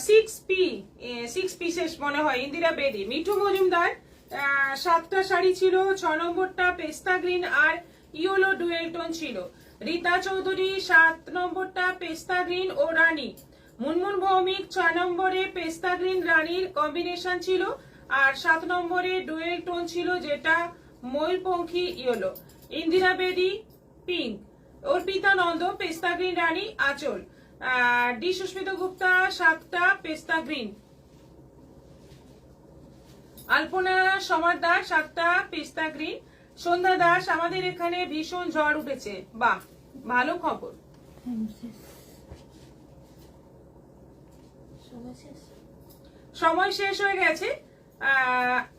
6 পিসেস মনে হয়, ইন্দিরা বেদি। মিঠু মজুমদার 7টা শাড়ি ছিল, 6 নম্বরটা পেস্তা গ্রিন আর ইয়েলো ডুয়েল টোন ছিল। রীতা চৌধুরী 7 নম্বরটা পেস্তা গ্রিন ও রানী। মুনমুন ভৌমিক 6 নম্বরে পেস্তা গ্রিন রানীর কম্বিনেশন ছিল, আর 7 নম্বরে ডুয়েল টোন ছিল যেটা ময়ূরপঙ্খী ইয়েলো। ইন্দিরা বেদি পিঙ্ক। অর্পিতা নন্দ পেস্তা গ্রিন রানী আঁচল। ডি সুস্মিতা গুপ্তা 7টা পেস্তা গ্রিন। আলপনা সমারদার 7টা পেস্তা গ্রিন। সন্ধ্যা দাস আমাদের এখানে ভীষণ ঝড় উঠেছে, বাহ ভালো খবর। সময় শেষ হয়ে গেছে।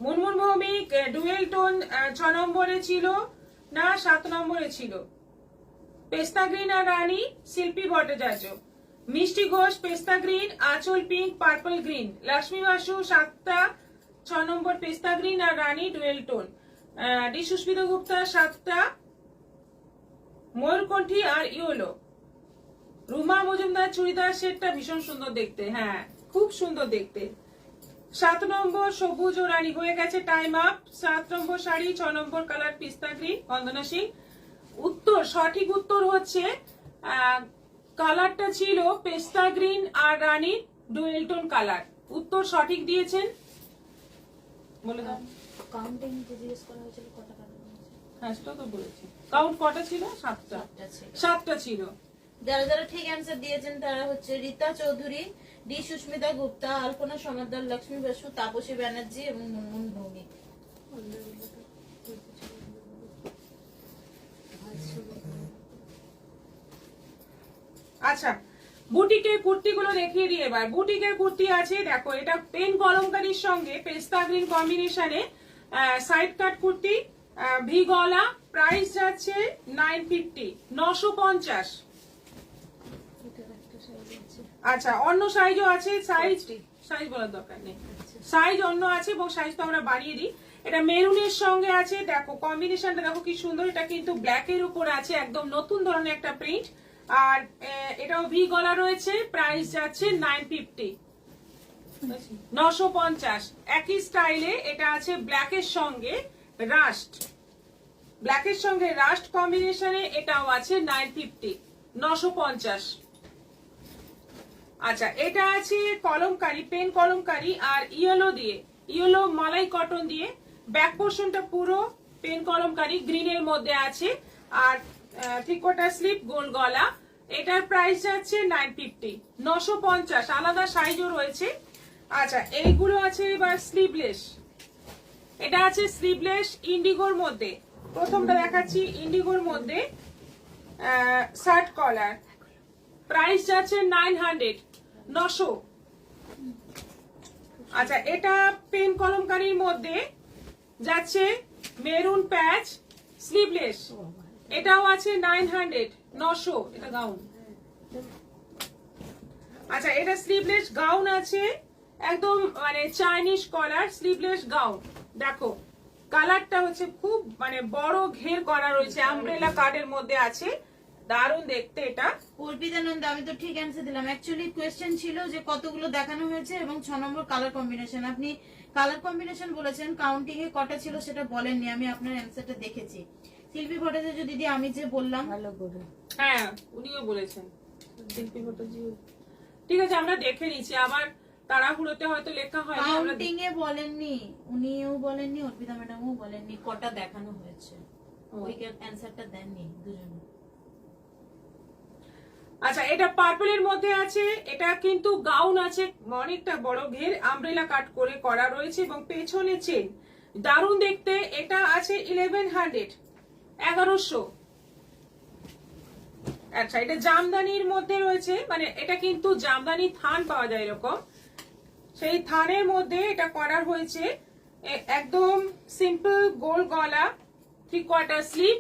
মুনমুন ভৌমিক ডুয়েল টোন 6 নম্বরে ছিল না 7 নম্বরে ছিল। পেস্তা গ্রিন আর রানী শিল্পী ভট্টাচার্য। মিষ্টি ঘোষ পেস্তা গ্রিন, আঁচল pink, purple green. Lakshmi Basu 7টা 6 নম্বর পেস্তা গ্রিন আর রানী dual tone. D Susmita Gupta 7টা ময়ূরকণ্ঠী আর ইয়েলো। রুমা মজুমদার চুড়িদার সেটটা ভীষণ সুন্দর দেখতে, হ্যাঁ খুব সুন্দর দেখতে। 7 নম্বর সবুজ ও রানী হয়ে গেছে, টাইম আপ। 7 নম্বর শাড়ি, 6 নম্বর কালার পিস্তা গ্রিন। বন্দনা সিং উত্তর, সঠিক উত্তর হচ্ছে কালারটা ছিল পেস্তা গ্রিন আর রানী ডুয়েল টোন কালার। উত্তর সঠিক দিয়েছেন, বলে দাও। কাউন্টিং জিজ্ঞেস করা হয়েছিল কত টাকা হয়েছে? হ্যাঁ সেটা তো বলেছি। কাউন্ট কটা ছিল? 7টা ছিল। যারা যারা ঠিক অ্যান্সার দিয়েছেন তারা হচ্ছে রীতা চৌধুরী, ডি সুস্মিতা গুপ্তা, আলপনা সমাদ্দার, লক্ষ্মী বসু, তাপসী ব্যানার্জি এবং মুনমুন ভৌমিক। আচ্ছা, বুটিকের কুর্তিগুলো দেখিয়ে দিই এবার। বুটিকের কুর্তি আছে, দেখো এটা পেন কলমকারীর সঙ্গে পেস্তা গ্রিন কম্বিনেশনে সাইড কাট কুর্তি, ভি গলা। প্রাইস যাচ্ছে 950, 950। আচ্ছা, অন্য সাইজও আছে, সাইজ বলার দরকার নেই, সাইজ অন্য আছে এবং সাইজ তো আমরা বাড়িয়ে দিই। এটা মেরুনের সঙ্গে আছে, দেখো কম্বিনেশনটা দেখো কি সুন্দর। এটা কিন্তু ব্ল্যাক এর উপর আছে, একদম নতুন ধরনের একটা প্রিন্ট। আর এটাও ভি গলা রয়েছে। প্রাইস যাচ্ছে 950, 950। একই স্টাইলে এটা আছে ব্ল্যাকের সঙ্গে রাস্ট, ব্ল্যাকের সঙ্গে রাস্ট কম্বিনেশনে এটাও আছে 950, 950। আচ্ছা, এটা আছে কলমকারি, পেন কলমকারি আর ইয়েলো দিয়ে, ইয়েলো মালাই কটন দিয়ে। ব্যাক পোর্শনটা পুরো পেন কলমকারি গ্রিনের মধ্যে আছে, আর থ্রিকোয়ার্টার স্লিপ, গোল গলা। এটার প্রাইস যাচ্ছে 950, 950। আলাদা সাইজও রয়েছে। আচ্ছা, এইগুলো আছে এবার স্লিভলেস। এটা আছে স্লিভলেস ইন্ডিগোর মধ্যে। প্রথমটা দেখাচ্ছি ইন্ডিগোর মধ্যে, শার্ট কলার। প্রাইস যাচ্ছে 900, 900। আচ্ছা, এটা পেন কলমকারির মধ্যে যাচ্ছে মেরুন প্যাচ স্লিভলেস। এটাও আছে 900, 900। এটা গাউন। আচ্ছা, এটা স্লিভলেস গাউন আছে, একদম মানে চাইনিজ কলার স্লিভলেস গাউন। দেখো কালারটা হচ্ছে খুব মানে বড় ঘের করা রয়েছে, আমব্রেলা কার্ডের মধ্যে আছে, দারুণ দেখতে এটা। অর্পিতানন্দ, আমি তো ঠিক অ্যান্সার দিলাম। অ্যাকচুয়ালি কোয়েশ্চেন ছিল যে কতগুলো দেখানো হয়েছে এবং 6 নম্বর কালার কম্বিনেশন। আপনি কালার কম্বিনেশন বলেছেন, কাউন্টিং এ কটা ছিল সেটা বলেননি। আমি আপনার অ্যান্সারটা দেখেছি। শিল্পী ভট্টাচার্য দিদি, আমি যে বললাম, ভালো করে, হ্যাঁ উনিও বলেছেন শিল্পী ভট্টাচার্য। ঠিক আছে, আমরা দেখে নিচ্ছি, আবার তাড়াহুড়োতে হয়তো লেখা হয়। কাউন্টিং এ বলেননি, উনিও বলেননি, অর্পিতা ম্যাডামও বলেননি কটা দেখানো হয়েছে। ওই অ্যান্সারটা দেননি দুজনে। আচ্ছা, এটা পার্পলের মধ্যে আছে। এটা কিন্তু গাউন আছে, অনেকটা বড় ঘের, আমব্রেলা কাট করে করা রয়েছে এবং পেছনে চেন, দারুণ দেখতে। এটা আছে 1100, 1100। আচ্ছা, এটা জামদানির মধ্যে রয়েছে, মানে এটা কিন্তু জামদানি থান পাওয়া যায় এরকম, সেই থানের মধ্যে এটা করা হয়েছে। একদম সিম্পল গোল গলা, 3/4 স্লিভ।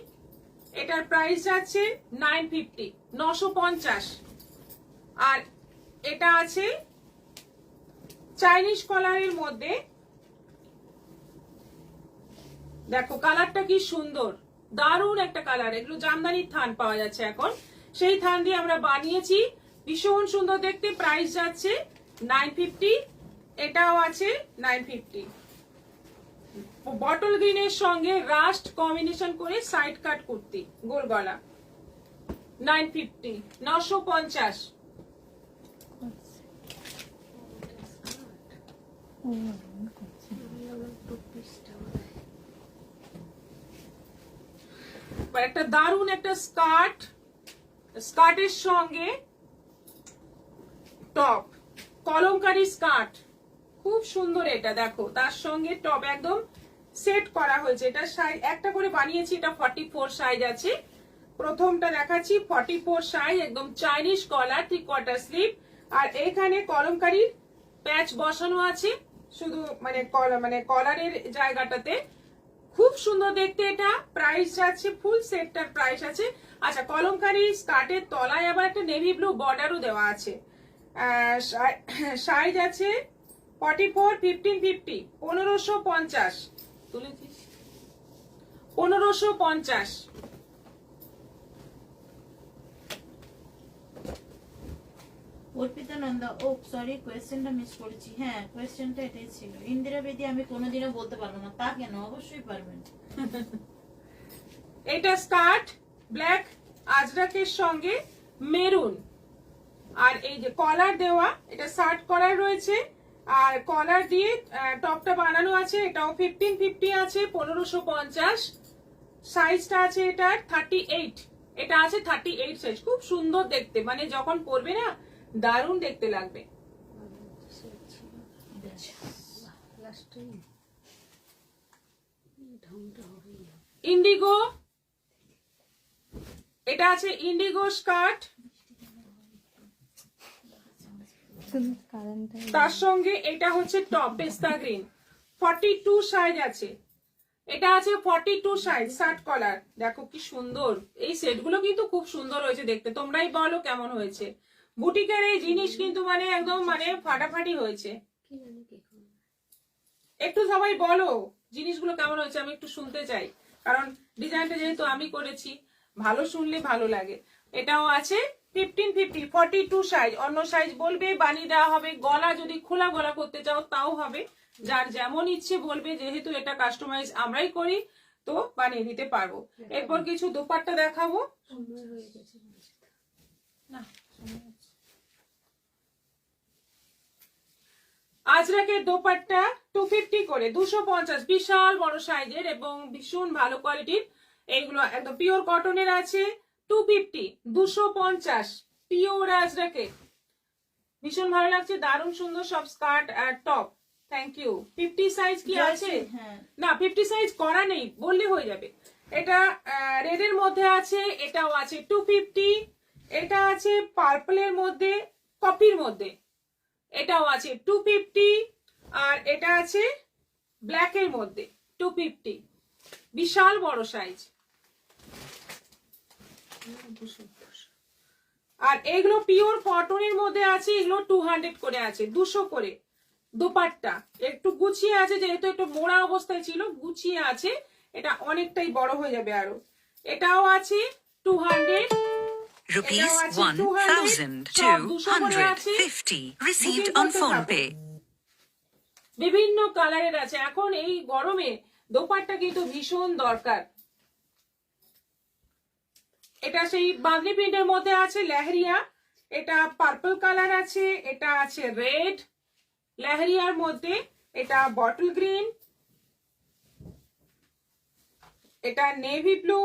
এটার প্রাইস যাচ্ছে 950, 950। আর এটা আছে চাইনিজ কলারের মধ্যে, দেখো কালারটা কি সুন্দর, দারুণ একটা কালার। এগুলো জামদানির থান পাওয়া যাচ্ছে এখন, সেই থান দিয়ে আমরা বানিয়েছি, ভীষণ সুন্দর দেখতে। প্রাইস যাচ্ছে 950, এটাও আছে 950। বটল গ্রিনের সঙ্গে রাস্ট কম্বিনেশন করে সাইড কাট কুর্তি, গোল গলা, 950, 950। একটা দারুণ একটা স্কার্ট, স্কার্টের সঙ্গে টপ, কলমকারী স্কার্ট, খুব সুন্দর। এটা দেখো তার সঙ্গে টপ একদম সেট করা হয়েছে। এটা সাইজ একটা করে বানিয়েছি, এটা 44 সাইজ আছে। প্রথমটা দেখাচ্ছি 44 সাইজ, একদম চাইনিজ কলার, 3/4 স্লিভ। আর এখানে কলমকারীর প্যাচ বসানো আছে, শুধু মানে কলারের জায়গাটাতে, খুব সুন্দর দেখতে। এটা প্রাইস যাচ্ছে, ফুল সেটটার প্রাইস আছে। আচ্ছা, কলমকারী স্কার্টের তলায় আবার একটা নেভি ব্লু বর্ডারও দেওয়া আছে। সাইজ আছে 44, 1550, 1550 তুলেছিস, 1550। অর্পিতা নন্দা, ও সরি কোয়েশ্চেনটা মিস করেছি। হ্যাঁ, কোয়েশ্চেনটা এটাই ছিল। ইন্দিরা বেদি আমি কোনোদিনও বলতে পারবো না। তা কেন? অবশ্যই পারবেন। এটা স্কার্ট ব্ল্যাক আজরাকের সঙ্গে মেরুন, আর এই যে কলার দেওয়া, এটা শার্ট কলার রয়েছে, আর কলার দিয়ে টপটা বানানো আছে। এটাও 1550 আছে, 1550। সাইজটা আছে এটার 38, এটা আছে 38 সাইজ। খুব সুন্দর দেখতে, মানে যখন পরবে না দারুণ দেখতে লাগবে। ইন্ডিগো, এটা আছে ইন্ডিগো স্কার্ট, তার সঙ্গে এটা হচ্ছে টপ পেস্তা গ্রিন, 42 সাইজ আছে। এটা আছে 42 সাইজ, শার্ট কলার। দেখো কি সুন্দর, এই সেটগুলো কিন্তু খুব সুন্দর হয়েছে দেখতে। তোমরাই বলো কেমন হয়েছে। বুটিকের এই জিনিস কিন্তু মানে একদম মানে ফাটাফাটি হয়েছে। একটু সবাই বলো জিনিসগুলো কেমন হয়েছে, আমি একটু শুনতে চাই, কারণ ডিজাইনটা যেহেতু আমি করেছি, ভালো শুনলে ভালো লাগে। এটাও আছে 1550, 42 সাইজ। অন্য সাইজ বলবে, বানিয়ে দেওয়া হবে। গলা যদি খোলা গলা করতে চাও তাও হবে, যার যেমন ইচ্ছে বলবে। যেহেতু এটা কাস্টমাইজ আমরাই করি, তো বানিয়ে দিতে পারবো। এরপর কিছু দোপাট্টা দেখাবো। আজরাকের দোপাট্টা 250 করে, 250, বিশাল বড় সাইজের এবং ভীষণ ভালো কোয়ালিটির। এইগুলো একদম পিওর কটনের আছে, 250, 250 পিওর আজরাকে। ভীষণ ভালো লাগছে, দারুণ সুন্দর সব স্কার্ট আর টপ। Thank you. 50 সাইজ কি আছে? না, 50 সাইজ করা নেই, বললে হয়ে যাবে। এটা রেডের মধ্যে আছে, এটাও আছে 250। এটা আছে পার্পলের মধ্যে, কপির মধ্যে, এটাও আছে 250। আর এটা আছে ব্ল্যাকের মধ্যে 250, বিশাল বড় সাইজ। আর এগুলো পিওর কটনের মধ্যে আছে, এগুলো 200 করে আছে, 200 করে। দোপাট্টা একটু গুছিয়ে আছে, যেহেতু একটু মোড়া অবস্থায় ছিল, গুছিয়ে আছে। এটা অনেকটাই বড় হয়ে যাবে আরো। এটাও আছে 200, Rupees 1,250 received on PhonePe. বিভিন্ন কালারের আছে। এখন এই গরমে দোপাট্টা কিন্তু ভীষণ দরকার। এটা সেই বাঁধনি প্রিন্টের মধ্যে আছে, লেহেরিয়া। এটা পার্পল কালার আছে, এটা আছে রেড লেহেরিয়ার মধ্যে, এটা বটল গ্রিন, এটা নেভি ব্লু,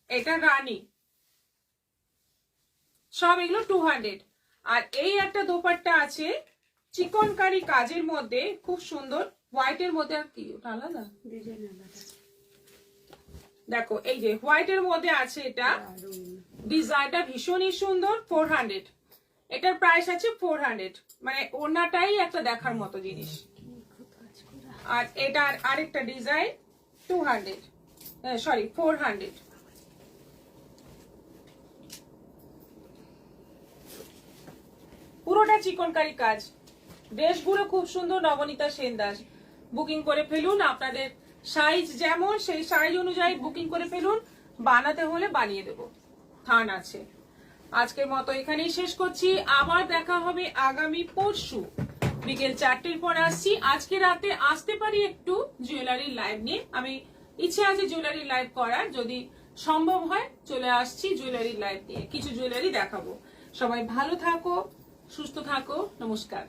এটা রানী, সব এগুলো 200। আর এই একটা দোপাট্টা আছে চিকনকারি কাজের মধ্যে, খুব সুন্দর, হোয়াইটের মধ্যে। আর কি ওটা আলাদা দেখো এই যে হোয়াইটের মধ্যে আছে এটা, ডিজাইনটা ভীষণই সুন্দর। 400, এটার প্রাইস আছে 400, মানে ওড়নাটাই একটা দেখার মতো জিনিস। আর এটার আরেকটা ডিজাইন 200, সরি 400। পুরোটা চিকনকারি কাজ, ড্রেসগুলো খুব সুন্দর। নবনীতা সেন দাস, বুকিং করে ফেলুন। আপনাদের সাইজ যেমন সেই সাইজ অনুযায়ী বুকিং করে ফেলুন, বানাতে হলে বানিয়ে দেবো, থান আছে। আজকের মতো এখানেই শেষ করছি, আবার দেখা হবে আগামী পরশু বিকেল 4টের পর আসছি। আজকে রাতে আসতে পারি একটু জুয়েলারি লাইভ নিয়ে, আমি ইচ্ছে আছে জুয়েলারি লাইভ করার, যদি সম্ভব হয় চলে আসছি জুয়েলারি লাইভ নিয়ে, কিছু জুয়েলারি দেখাবো। সবাই ভালো থাকো, সুস্থ থাকো, নমস্কার।